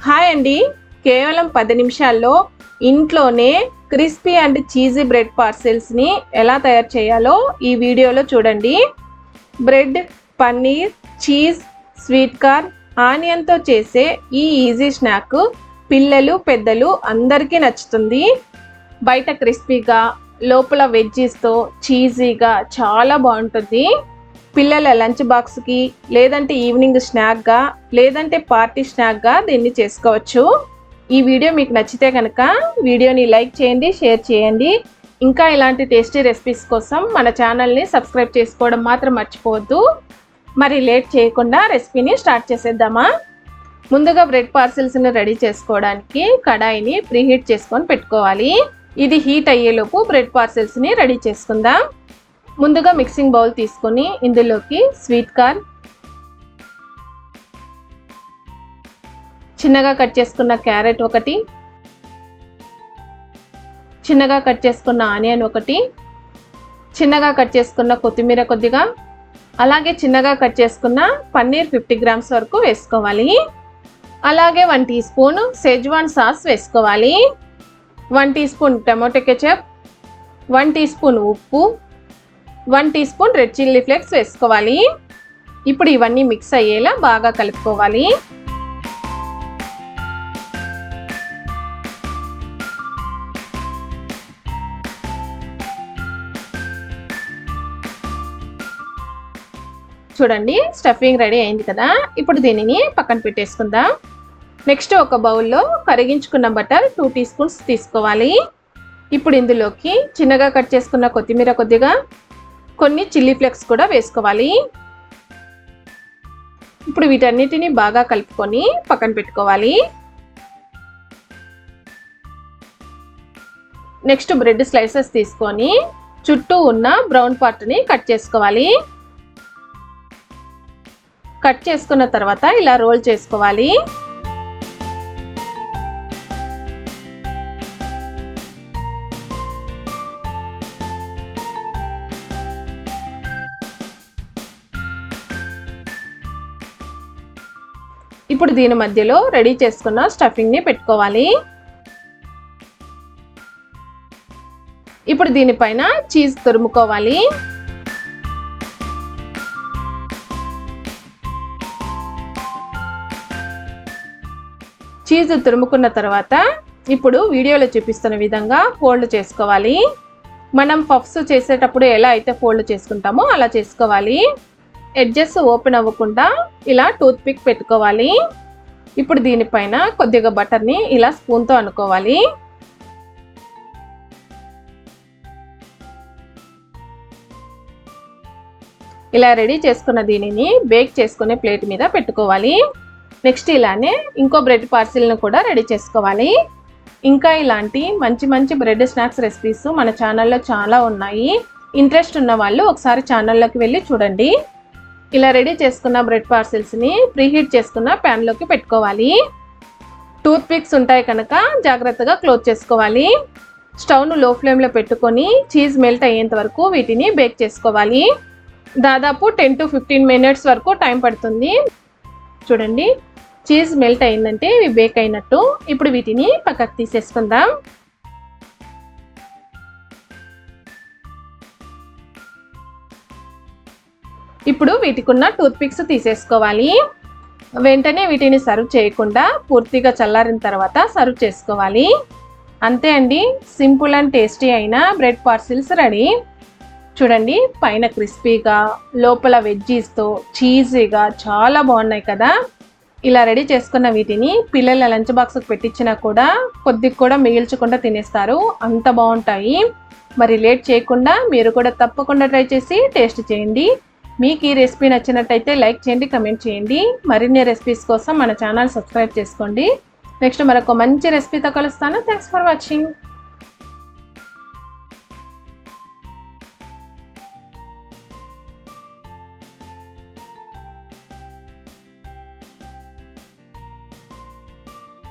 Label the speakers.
Speaker 1: Hi అండి, కేవలం 10 నిమిషాల్లో ఇంట్లోనే క్రిస్పీ అండ్ చీజీ బ్రెడ్ పార్సెల్స్ని ఎలా తయారు చేయాలో ఈ వీడియోలో చూడండి. Bread, paneer, cheese, sweet corn, ఆనియన్తో చేసే ఈ ఈజీ స్నాక్ పిల్లలు పెద్దలు అందరికీ నచ్చుతుంది. బయట క్రిస్పీగా, లోపల వెజ్జీస్తో చీజీగా చాలా బాగుంటుంది. పిల్లల లంచ్ బాక్స్కి, లేదంటే ఈవినింగ్ స్నాక్గా, లేదంటే పార్టీ స్నాక్గా దీన్ని చేసుకోవచ్చు. ఈ వీడియో మీకు నచ్చితే కనుక వీడియోని లైక్ చేయండి, షేర్ చేయండి. ఇంకా ఇలాంటి టేస్టీ రెసిపీస్ కోసం మన ఛానల్ని సబ్స్క్రైబ్ చేసుకోవడం మాత్రం మర్చిపోవద్దు. మరి లేట్ చేయకుండా రెసిపీని స్టార్ట్ చేసేద్దామా? ముందుగా బ్రెడ్ పార్సెల్స్ని రెడీ చేసుకోవడానికి కడాయిని ప్రీహీట్ చేసుకొని పెట్టుకోవాలి. ఇది హీట్ అయ్యేలోపు బ్రెడ్ పార్సెల్స్ని రెడీ చేసుకుందాం. ముందుగా మిక్సింగ్ బౌల్ తీసుకొని ఇందులోకి స్వీట్ కార్న్, చిన్నగా కట్ చేసుకున్న క్యారెట్ ఒకటి, చిన్నగా కట్ చేసుకున్న ఆనియన్ ఒకటి, చిన్నగా కట్ చేసుకున్న కొత్తిమీర కొద్దిగా, అలాగే చిన్నగా కట్ చేసుకున్న పన్నీర్ 50 గ్రామ్స్ వరకు వేసుకోవాలి. అలాగే 1 టీ స్పూన్ షెజ్వాన్ సాస్ వేసుకోవాలి. 1 teaspoon tomato ketchup, 1 teaspoon ఉప్పు, 1 teaspoon red chilli flakes వేసుకోవాలి. ఇప్పుడు ఇవన్నీ మిక్స్ అయ్యేలా బాగా కలుపుకోవాలి. చూడండి, స్టఫింగ్ రెడీ అయింది కదా. ఇప్పుడు దీనిని పక్కన పెట్టేసుకుందాం. నెక్స్ట్ ఒక బౌల్లో కరిగించుకున్న బటర్ 2 టీ స్పూన్స్ తీసుకోవాలి. ఇప్పుడు ఇందులోకి చిన్నగా కట్ చేసుకున్న కొత్తిమీర కొద్దిగా, కొన్ని చిల్లీ ఫ్లేక్స్ కూడా వేసుకోవాలి. ఇప్పుడు వీటన్నిటిని బాగా కలుపుకొని పక్కన పెట్టుకోవాలి. నెక్స్ట్ బ్రెడ్ స్లైసెస్ తీసుకొని చుట్టూ ఉన్న బ్రౌన్ పార్ట్ని కట్ చేసుకోవాలి. కట్ చేసుకున్న తర్వాత ఇలా రోల్ చేసుకోవాలి. ఇప్పుడు దీని మధ్యలో రెడీ చేసుకున్న స్టఫింగ్ని పెట్టుకోవాలి. ఇప్పుడు దీనిపైన చీజ్ తురుముకోవాలి. చీజ్ తురుముకున్న తర్వాత ఇప్పుడు వీడియోలో చూపిస్తున్న విధంగా ఫోల్డ్ చేసుకోవాలి. మనం పఫ్స్ చేసేటప్పుడు ఎలా అయితే ఫోల్డ్ చేసుకుంటామో అలా చేసుకోవాలి. ఎడ్జెస్ ఓపెన్ అవ్వకుండా ఇలా టూత్ పిక్ పెట్టుకోవాలి. ఇప్పుడు దీనిపైన కొద్దిగా బటర్ని ఇలా స్పూన్తో అనుకోవాలి. ఇలా రెడీ చేసుకున్న దీనిని బేక్ చేసుకునే ప్లేట్ మీద పెట్టుకోవాలి. నెక్స్ట్ ఇలానే ఇంకో బ్రెడ్ పార్సిల్ని కూడా రెడీ చేసుకోవాలి. ఇంకా ఇలాంటి మంచి మంచి బ్రెడ్ స్నాక్స్ రెసిపీస్ మన ఛానల్లో చాలా ఉన్నాయి. ఇంట్రెస్ట్ ఉన్న వాళ్ళు ఒకసారి ఛానల్లోకి వెళ్ళి చూడండి. ఇలా రెడీ చేసుకున్న బ్రెడ్ పార్సెల్స్ని ప్రీహీట్ చేసుకున్న ప్యాన్లోకి పెట్టుకోవాలి. టూత్ పిక్స్ ఉంటాయి కనుక జాగ్రత్తగా క్లోజ్ చేసుకోవాలి. స్టవ్ను లో ఫ్లేమ్లో పెట్టుకొని చీజ్ మెల్ట్ అయ్యేంత వరకు వీటిని బేక్ చేసుకోవాలి. దాదాపు 10 to 15 మినిట్స్ వరకు టైం పడుతుంది. చూడండి, చీజ్ మెల్ట్ అయిందంటే ఇవి బేక్ అయినట్టు. ఇప్పుడు వీటిని పక్కకు తీసేసుకుందాం. ఇప్పుడు వీటికున్న టూత్ పిక్స్ తీసేసుకోవాలి. వెంటనే వీటిని సర్వ్ చేయకుండా పూర్తిగా చల్లారిన తర్వాత సర్వ్ చేసుకోవాలి. అంతే అండి, సింపుల్ అండ్ టేస్టీ అయిన బ్రెడ్ పార్సిల్స్ రెడీ. చూడండి, పైన క్రిస్పీగా, లోపల వెజ్జీస్తో చీజీగా చాలా బాగున్నాయి కదా. ఇలా రెడీ చేసుకున్న వీటిని పిల్లల లంచ్ బాక్స్కి పెట్టించినా కూడా కొద్దిగా కూడా మిగిల్చకుండా తినేస్తారు, అంత బాగుంటాయి. మరి లేట్ చేయకుండా మీరు కూడా తప్పకుండా ట్రై చేసి టేస్ట్ చేయండి. మీకు ఈ రెసిపీ నచ్చినట్టయితే లైక్ చేయండి, కమెంట్ చేయండి. మరిన్ని రెసిపీస్ కోసం మన ఛానల్ సబ్స్క్రైబ్ చేసుకోండి. నెక్స్ట్ మరొక మంచి రెసిపీతో కలుస్తాను. Thanks for watching.